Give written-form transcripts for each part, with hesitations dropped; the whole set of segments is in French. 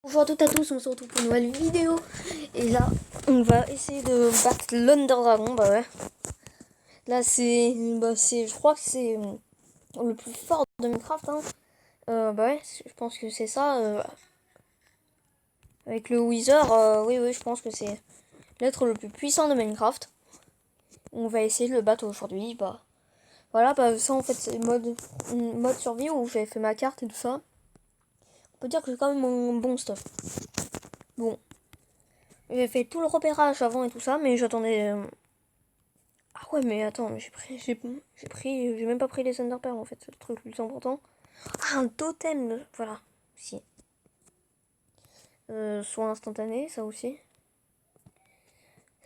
Bonjour à toutes et à tous, on se retrouve pour une nouvelle vidéo. Et là, on va essayer de battre l'Under Dragon. Bah ouais. Là, je crois que c'est le plus fort de Minecraft. Hein. Bah ouais, je pense que c'est ça. Avec le Wither, oui, je pense que c'est l'être le plus puissant de Minecraft. On va essayer de le battre aujourd'hui. Bah voilà, bah ça en fait, c'est mode survie où j'avais fait ma carte et tout ça. On peut dire que c'est quand même mon bon stuff. Bon. J'ai fait tout le repérage avant et tout ça, mais j'attendais. Ah ouais, mais attends, mais j'ai même pas pris les Thunder Pearls en fait, c'est le truc le plus important. Ah, un totem, voilà, si. Soit instantané, ça aussi.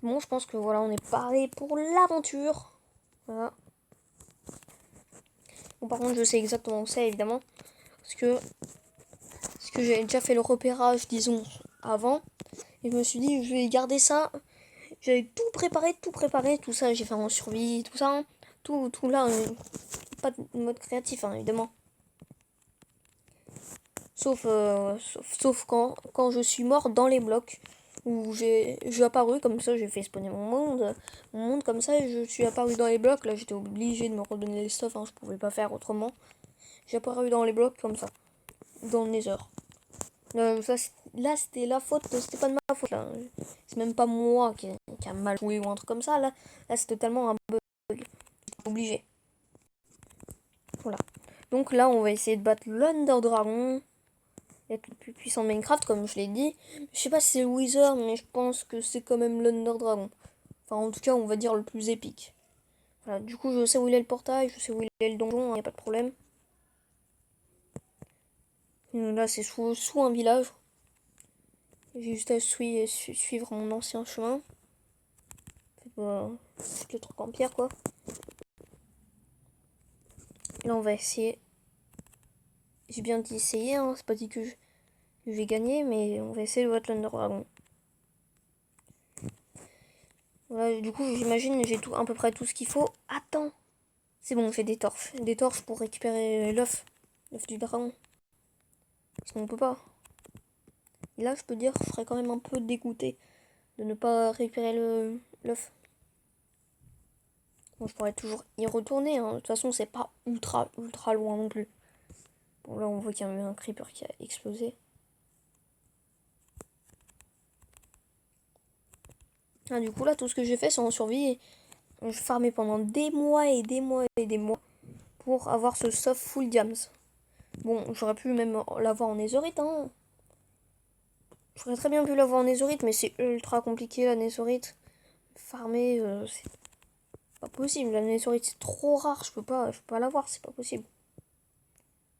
Bon, je pense que voilà, on est paré pour l'aventure. Voilà. Bon, par contre, je sais exactement où c'est, évidemment. Parce que j'avais déjà fait le repérage, disons, avant. Et je me suis dit, je vais garder ça. J'avais tout préparé, tout ça, j'ai fait en survie, tout ça. Hein. Tout là, pas de mode créatif, hein, évidemment. Sauf quand je suis mort dans les blocs où j'ai apparu comme ça, j'ai fait spawner mon monde comme ça, et je suis apparu dans les blocs. Là, j'étais obligé de me redonner les stuff, hein, je pouvais pas faire autrement. J'ai apparu dans les blocs comme ça, dans le Nether. Là, c'était la faute, c'était pas de ma faute. Là, c'est même pas moi qui a mal joué ou un truc comme ça. Là c'est totalement un bug. J'étais obligé. Voilà. Donc là, on va essayer de battre l'Under Dragon. Être le plus puissant de Minecraft, comme je l'ai dit. Je sais pas si c'est le Wither, mais je pense que c'est quand même l'Under Dragon. Enfin, en tout cas, on va dire le plus épique. Voilà, du coup, je sais où il est le portail, je sais où il est le donjon, y a pas de problème. Là, c'est sous un village. J'ai juste à suivre mon ancien chemin. C'est le truc en pierre, quoi. Là, on va essayer. J'ai bien dit essayer, hein. C'est pas dit que je vais gagner, mais on va essayer de battre l'Under Dragon. Voilà, du coup, j'imagine j'ai à peu près tout ce qu'il faut. Attends! C'est bon, on fait des torches. Des torches pour récupérer l'œuf. L'œuf du dragon. Sinon on peut pas. Et là, je peux dire, je serais quand même un peu dégoûté de ne pas récupérer l'œuf. Bon, je pourrais toujours y retourner. Hein. De toute façon, c'est pas ultra loin non plus. Bon, là, on voit qu'il y a un creeper qui a explosé. Ah, du coup, là, tout ce que j'ai fait, c'est en survie. Je farmais pendant des mois et des mois et des mois pour avoir ce stuff full diams. Bon, j'aurais pu même l'avoir en netherite, hein. J'aurais très bien pu l'avoir en netherite, mais c'est ultra compliqué la netherite. Farmer, c'est pas possible. La netherite, c'est trop rare. Je peux pas l'avoir, c'est pas possible.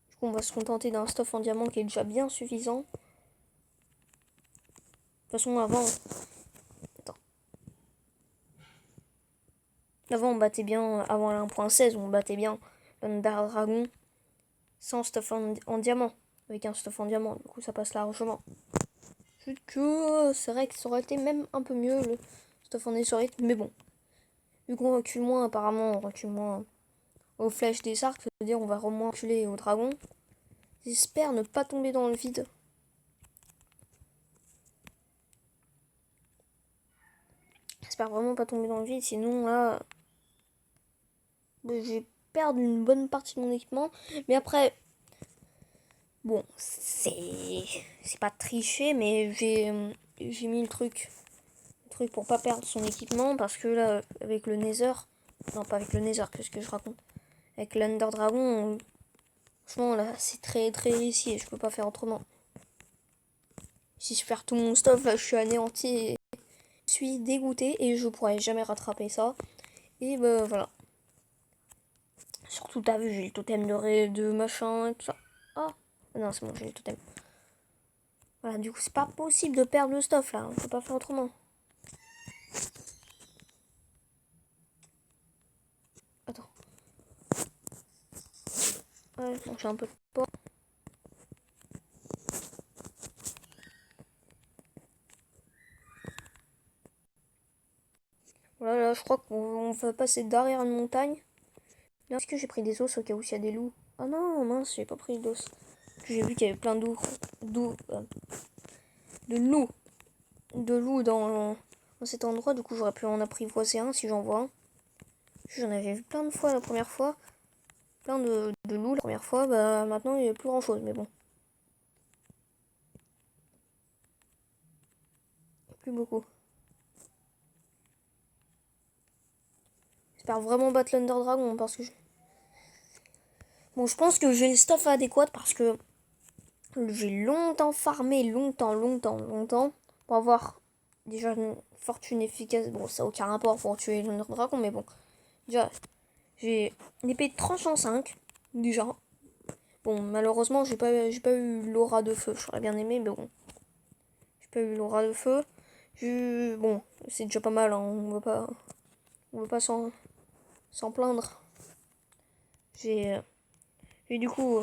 Du coup, on va se contenter d'un stuff en diamant qui est déjà bien suffisant. De toute façon, avant. Attends. Avant, on battait bien. Avant la 1.16, on battait bien l'Under Dragon sans stuff en diamant. Avec un stuff en diamant. Du coup, ça passe largement. Juste que c'est vrai que ça aurait été même un peu mieux le stuff en netherite. Mais bon. Vu qu'on recule moins, apparemment, on recule moins aux flèches des arcs. C'est-à-dire, on va moins reculer au dragon. J'espère ne pas tomber dans le vide. J'espère vraiment pas tomber dans le vide, sinon là, je vais perdre une bonne partie de mon équipement. Mais après, bon, c'est pas tricher, mais j'ai mis le truc pour pas perdre son équipement, parce que là, avec le Nether, non pas avec le Nether, qu'est-ce que je raconte, avec l'Under Dragon, franchement là, c'est très risqué, je peux pas faire autrement. Si je perds tout mon stuff, là, je suis anéanti, et je suis dégoûté et je pourrais jamais rattraper ça. Et bah voilà. Surtout, t'as vu, j'ai le totem de machin et tout ça. Ah, non, c'est bon, j'ai le totem. Voilà, du coup, c'est pas possible de perdre le stuff là. On peut pas faire autrement. Attends. Ouais, bon, j'ai un peu de porc. Voilà, là, je crois qu'on va passer derrière une montagne. Est-ce que j'ai pris des os au cas où il y a des loups? Ah non, mince, j'ai pas pris d'os. J'ai vu qu'il y avait plein de loup. De loup dans cet endroit. Du coup, j'aurais pu en apprivoiser un si j'en vois un. J'en avais vu plein de fois la première fois. Plein de loups la première fois. Bah, maintenant, il n'y a plus grand chose, mais bon. Plus beaucoup. J'espère vraiment battre l'Under Dragon parce que bon, je pense que j'ai le stuff adéquat parce que j'ai longtemps farmé, longtemps pour avoir déjà une fortune efficace. Bon, ça n'a aucun rapport pour tuer l'Under Dragon, mais bon. Déjà, j'ai une épée de tranche en 5, déjà. Bon, malheureusement, j'ai pas eu l'aura de feu. J'aurais bien aimé, mais bon. J'ai pas eu l'aura de feu. Bon, c'est déjà pas mal, hein. On va pas s'en plaindre. J'ai du coup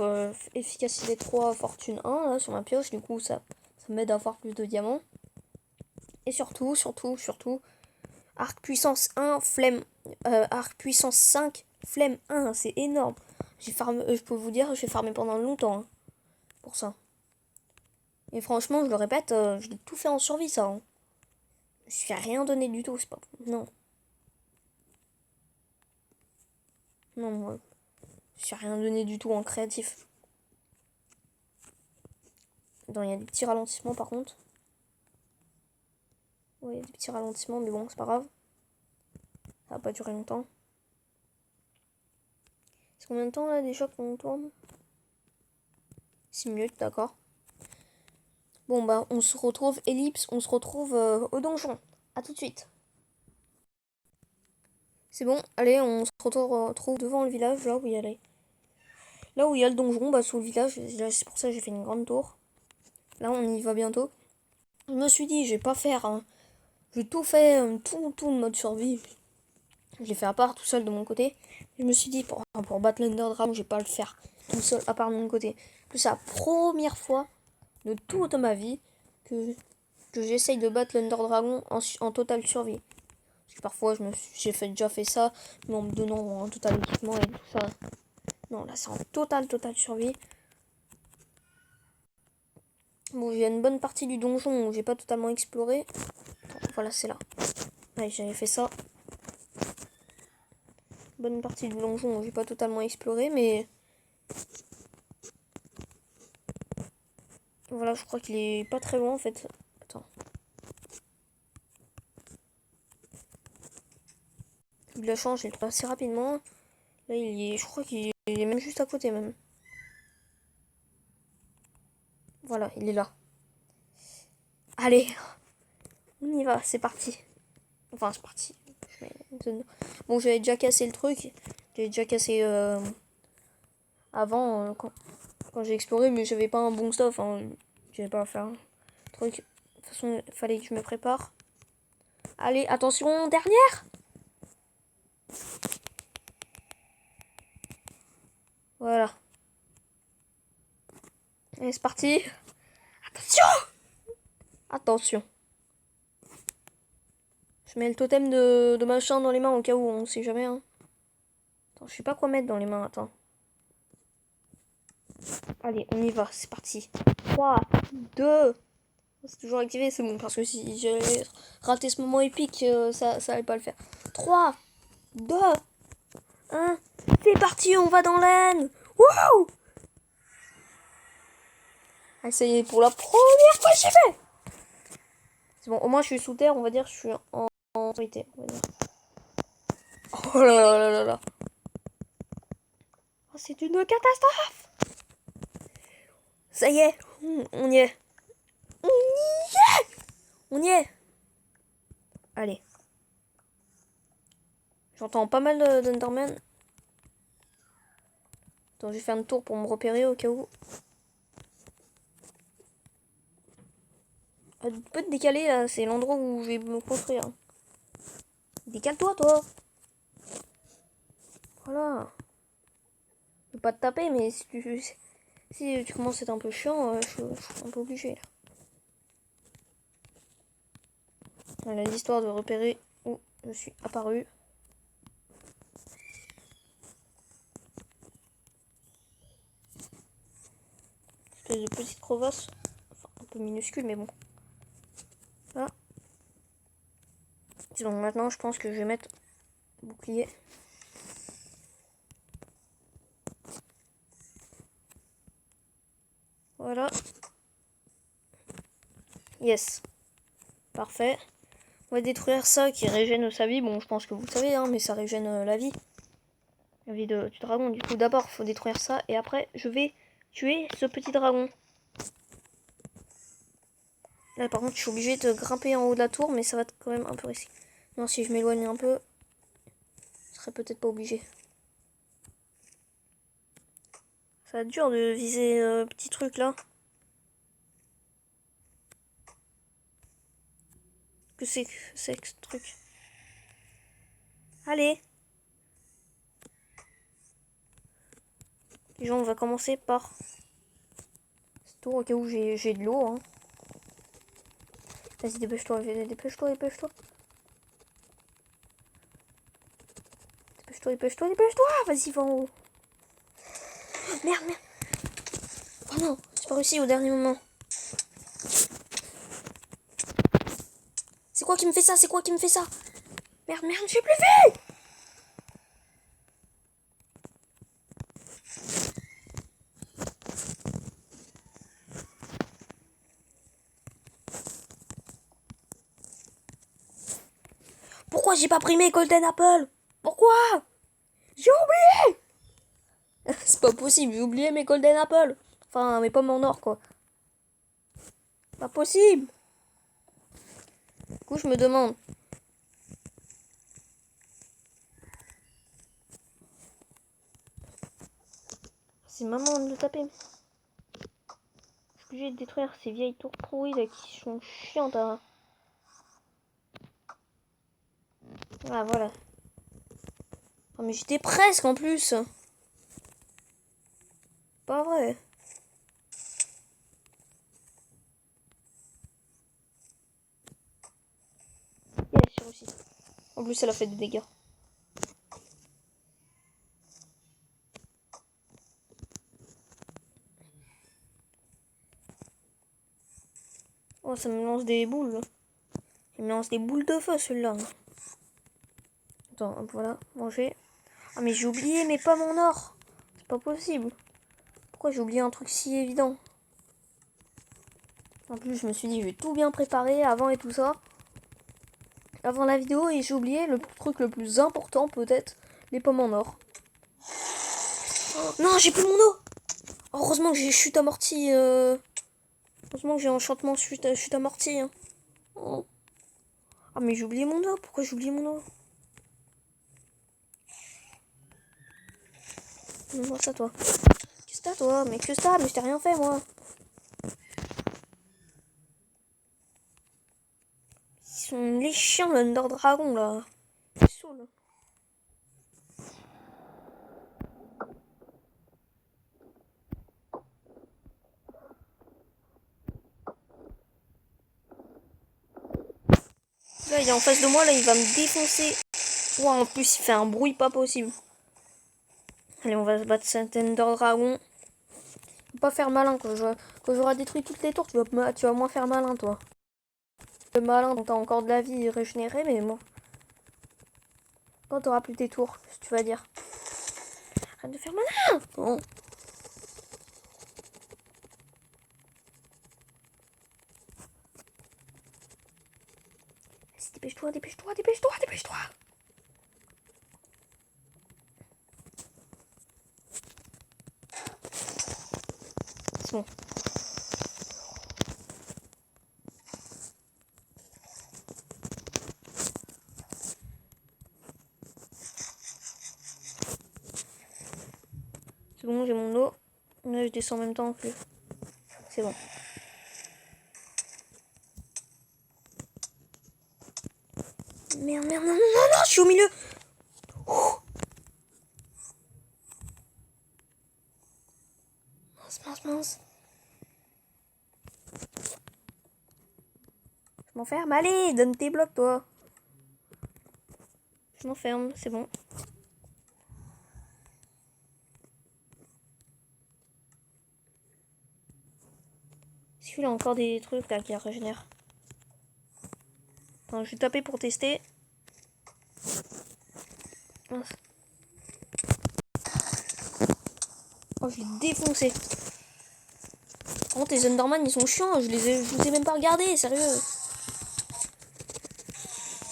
efficacité 3, fortune 1 là, sur ma pioche. Du coup, ça m'aide à avoir plus de diamants. Et surtout, arc puissance 1, flemme. Arc puissance 5, flemme 1. C'est énorme. J'ai farmé, je peux vous dire, j'ai farmé pendant longtemps hein, pour ça. Et franchement, je le répète, je l'ai tout fait en survie, ça. Hein. Je suis à rien donné du tout, c'est pas... Non. Non, moi, je suis à rien donné du tout en créatif. Non, il y a des petits ralentissements, par contre. Ouais, il y a des petits ralentissements, mais bon, c'est pas grave. Ça va pas durer longtemps. C'est combien de temps, là, déjà, qu'on tourne 6 minutes, d'accord. Bon, bah, on se retrouve, ellipse, on se retrouve au donjon. À tout de suite. C'est bon, allez, on se retrouve devant le village, là où il y a là où il y a le donjon, bah, sous le village. C'est pour ça que j'ai fait une grande tour. Là, on y va bientôt. Je me suis dit, je vais pas faire... Hein. J'ai tout fait, tout le mode survie. Je l'ai fait à part, tout seul de mon côté. Je me suis dit, pour battre l'Under Dragon, je vais pas le faire tout seul, à part de mon côté. C'est la première fois de toute ma vie que j'essaye de battre l'Under Dragon en total survie. Parce que parfois, j'ai déjà fait ça, mais en me donnant un total équipement et tout ça. Non, là, c'est en total survie. Bon, il y a une bonne partie du donjon où j'ai pas totalement exploré. Attends, voilà, c'est là. Ouais, j'avais fait ça. Bonne partie du donjon où j'ai pas totalement exploré, mais... Voilà, je crois qu'il est pas très loin, en fait. Attends. Il la change, il est assez rapidement. Là, je crois qu'il est même juste à côté, même. Voilà, il est là. Allez, on y va, c'est parti. Enfin, c'est parti. Bon, j'avais déjà cassé le truc. J'avais déjà cassé avant, quand j'ai exploré, mais j'avais pas un bon stuff. Hein. J'avais pas à faire un truc. De toute façon, il fallait que je me prépare. Allez, attention, dernière. Voilà. Allez, c'est parti. Attention. Attention. Je mets le totem de machin dans les mains au cas où, on sait jamais. Hein. Attends, je sais pas quoi mettre dans les mains, attends. Allez, on y va, c'est parti. 3, 2. C'est toujours activé, c'est bon, parce que si j'avais raté ce moment épique, ça allait pas le faire. 3, 2, 1. C'est parti, on va dans l'aine. Wouhou! Ah, ça y est, pour la première fois, j'ai fait. C'est bon, au moins je suis sous terre, on va dire, je suis en sécurité, on va dire. Oh là là là là là. Oh, c'est une catastrophe. Ça y est, on y est. On y est. On y est. Allez. J'entends pas mal d'Enderman. Attends, je vais faire un tour pour me repérer au cas où. Tu peux te décaler là, c'est l'endroit où je vais me construire. Décale-toi, toi. Voilà. Je vais pas te taper, mais si tu commences à être un peu chiant, je suis un peu obligé là. Voilà l'histoire de repérer où je suis apparu. Espèce de petite crevasse. Enfin, un peu minuscule, mais bon. Donc maintenant, je pense que je vais mettre bouclier. Voilà. Yes. Parfait. On va détruire ça qui régène sa vie. Bon, je pense que vous le savez, hein, mais ça régène la vie. La vie du dragon. Du coup, d'abord, il faut détruire ça. Et après, je vais tuer ce petit dragon. Là, par contre, je suis obligée de grimper en haut de la tour, mais ça va être quand même un peu risqué. Non, si je m'éloigne un peu, je serais peut-être pas obligé. Ça va être dur de viser petit truc là. Que c'est que ce truc? Allez. Déjà, on va commencer par cette tour au cas où j'ai de l'eau. Hein. Vas-y, dépêche-toi, dépêche-toi, dépêche-toi. Dépêche-toi, dépêche-toi, dépêche-toi. Vas-y, va en haut. Merde, merde. Oh non, j'ai pas réussi au dernier moment. C'est quoi qui me fait ça? C'est quoi qui me fait ça? Merde, merde, j'ai plus vite. Pourquoi j'ai pas pris mes Golden Apple? Pourquoi? J'ai oublié. C'est pas possible, j'ai oublié mes Golden Apple. Enfin, mes pommes en or, quoi. Pas possible. Du coup, je me demande. C'est maman de le taper. Je suis obligée de détruire ces vieilles tours pourries là qui sont chiantes à... Ah, voilà. Oh, mais j'étais presque en plus. Pas vrai. Yes, j'ai réussi. En plus, elle a fait des dégâts. Oh, ça me lance des boules. Il me lance des boules de feu, celui-là. Attends, hop, voilà, manger. Ah, mais j'ai oublié mes pommes en or. C'est pas possible. Pourquoi j'ai oublié un truc si évident? En plus, je me suis dit, je vais tout bien préparer avant et tout ça. Avant la vidéo, et j'ai oublié le truc le plus important, peut-être, les pommes en or. Oh, non, j'ai plus mon eau. Heureusement que j'ai chute amortie. Heureusement que j'ai enchantement chute amortie. Hein. Oh. Ah, mais j'ai oublié mon eau. Pourquoi j'ai oublié mon eau? Moi, ça, toi. Qu'est-ce que t'as, toi? Mais que ça? Mais je t'ai rien fait, moi. Ils sont les chiens, l'Under Dragon, là. Ils saoulent. Là, il est en face de moi, là, il va me défoncer. Ouah, en plus, il fait un bruit pas possible. Allez, on va se battre cet Ender Dragon. Faut pas faire malin, quand j'aurai détruit toutes les tours, tu vas moins faire malin, toi. Le malin, t'as encore de la vie régénérée, mais bon. Quand t'auras plus tes tours, qu'est-ce que tu vas dire? Arrête de faire malin! Bon. Vas-y, dépêche-toi, dépêche-toi, dépêche-toi, dépêche-toi! C'est bon. C'est bon, j'ai mon eau. Là, je descends en même temps que... C'est bon. Merde, merde, non, non, non, non, je suis au milieu! Ouh. Mince, mince, mince. Je m'enferme. Allez, donne tes blocs, toi. Je m'enferme, c'est bon. Est-ce qu'il a encore des trucs là qui régénèrent? Attends, je vais taper pour tester. Mince. Oh, je l'ai défoncé. Par contre, les Enderman, ils sont chiants. Je les ai même pas regardés, sérieux.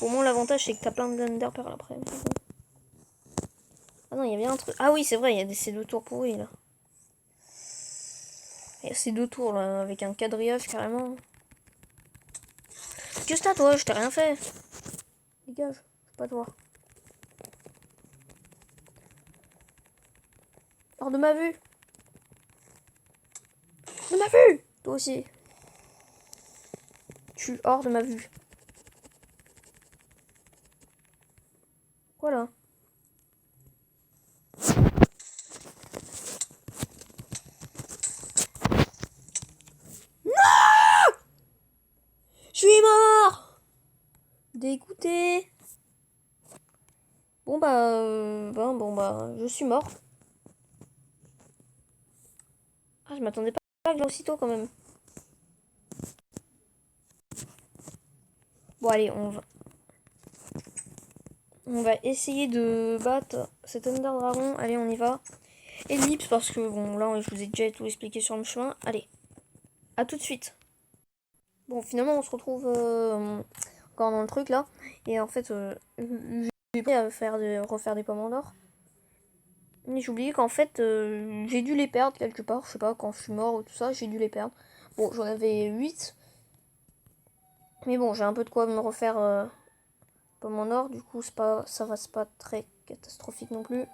Au moins, l'avantage, c'est que t'as plein d'Enderpearl après. Ah non, il y a bien un truc. Ah oui, c'est vrai, il y a ces 2 tours pourris, là. Il y a ces 2 tours, là, avec un quadrillage, carrément. Qu'est-ce que t'as, toi? Je t'ai rien fait. Dégage, c'est pas toi. Hors de ma vue. De ma vue. Toi aussi. Tu es hors de ma vue. Voilà. Non! Je suis mort. Dégoûté. Bon bah, je suis mort. Ah, je m'attendais pas à que aussitôt quand même. Bon allez, on va essayer de battre cet Ender Dragon. Allez, on y va. Ellipse parce que bon là, je vous ai déjà tout expliqué sur le chemin. Allez, à tout de suite. Bon, finalement, on se retrouve encore dans le truc là. Et en fait, j'ai pris à refaire des pommes d'or. Mais j'ai oublié qu'en fait, j'ai dû les perdre quelque part. Je sais pas, quand je suis mort ou tout ça, j'ai dû les perdre. Bon, j'en avais 8. Mais bon, j'ai un peu de quoi me refaire pommes en or. Du coup, c'est pas très catastrophique non plus.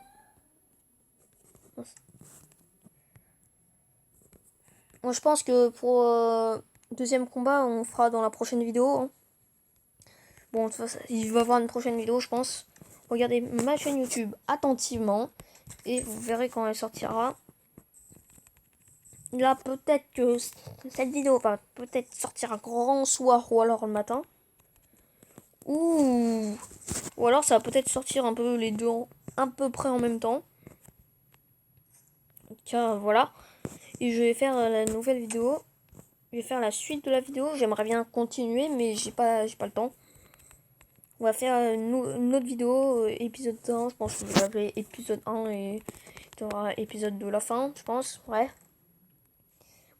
Moi, je pense que pour deuxième combat, on fera dans la prochaine vidéo. Hein. Bon, de toute façon, il va y avoir une prochaine vidéo, je pense. Regardez ma chaîne YouTube attentivement. Et vous verrez quand elle sortira. Là, peut-être que cette vidéo va peut-être sortir un grand soir ou alors le matin. Ou alors ça va peut-être sortir un peu les deux à peu près en même temps. Tiens, voilà. Et je vais faire la nouvelle vidéo. Je vais faire la suite de la vidéo. J'aimerais bien continuer, mais j'ai pas le temps. On va faire une autre vidéo, épisode 1. Je pense que je vais l'appeler épisode 1 et tu auras épisode de la fin, je pense. Ouais.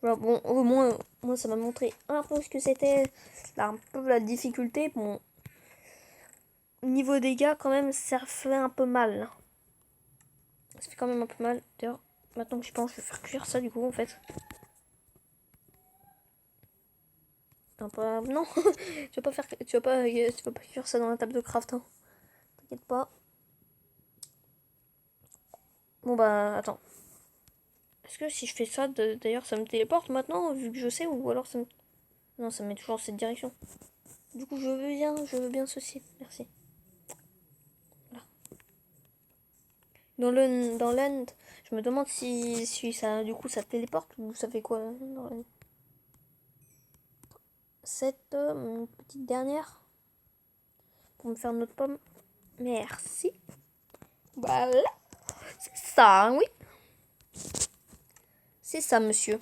Voilà, bon, au moins, moi, ça m'a montré un peu ce que c'était. Un peu la difficulté. Bon, niveau dégâts, quand même, ça fait un peu mal. Ça fait quand même un peu mal. D'ailleurs, maintenant que je pense, je vais faire cuire ça, du coup, en fait. Non, tu vas pas cuire ça dans la table de craft, hein. T'inquiète pas. Bon bah attends. Est-ce que si je fais ça, d'ailleurs ça me téléporte maintenant, vu que je sais, ou alors ça me... Non, ça me met toujours cette direction. Du coup je veux bien ceci, merci. Voilà. Dans l'end, je me demande si ça, du coup ça téléporte ou ça fait quoi dans l'end. Cette petite dernière pour me faire notre pomme. Merci. Voilà. C'est ça, hein, oui. C'est ça, monsieur.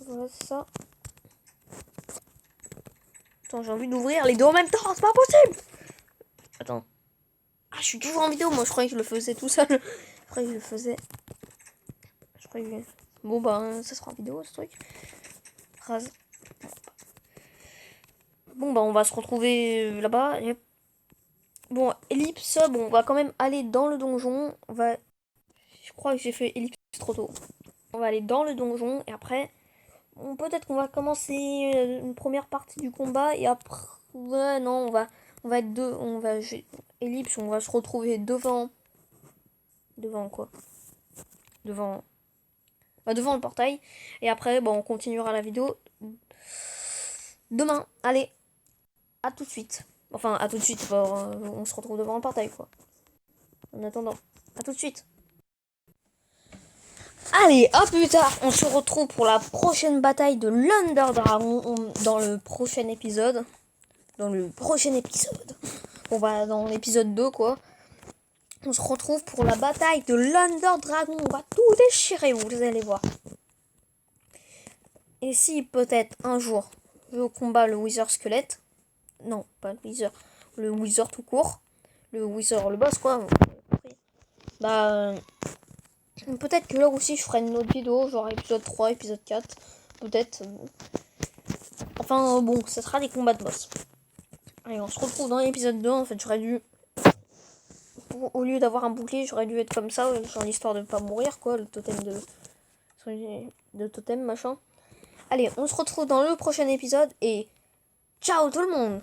Voilà, c'est ça. Attends, j'ai envie d'ouvrir les deux en même temps, c'est pas possible. Attends. Ah, je suis toujours en vidéo, moi je croyais que je le faisais tout seul. Je croyais que je le faisais. Je croyais que... Bon bah, ça sera en vidéo ce truc. Phrase. Bon bah, on va se retrouver là-bas. Bon, ellipse, bon, on va quand même aller dans le donjon. Je crois que j'ai fait ellipse trop tôt. On va aller dans le donjon et après... Bon, peut-être qu'on va commencer une première partie du combat et après... Ouais, non, on va être deux... Ellipse, on va se retrouver devant... Devant quoi? Devant... Bah, devant le portail. Et après, bon, on continuera la vidéo demain. Allez, à tout de suite. Enfin, à tout de suite. On se retrouve devant le portail, quoi. En attendant, à tout de suite. Allez, à plus tard. On se retrouve pour la prochaine bataille de l'Under Dragon dans le prochain épisode. dans le prochain épisode. Bon bah dans l'épisode 2 quoi. On se retrouve pour la bataille de l'Under Dragon. On va tout déchirer, vous allez voir. Et si peut-être un jour je combats le Wither squelette. Non, pas le Wither. Le Wither tout court. Le Wither, le boss quoi. Bah peut-être que là aussi je ferai une autre vidéo, genre épisode 3, épisode 4. Peut-être. Enfin bon, ce sera des combats de boss. Allez, on se retrouve dans l'épisode 2. En fait, j'aurais dû... Au lieu d'avoir un bouclier, j'aurais dû être comme ça, genre l'histoire de pas mourir, quoi, le totem de totem, machin. Allez, on se retrouve dans le prochain épisode et ciao tout le monde!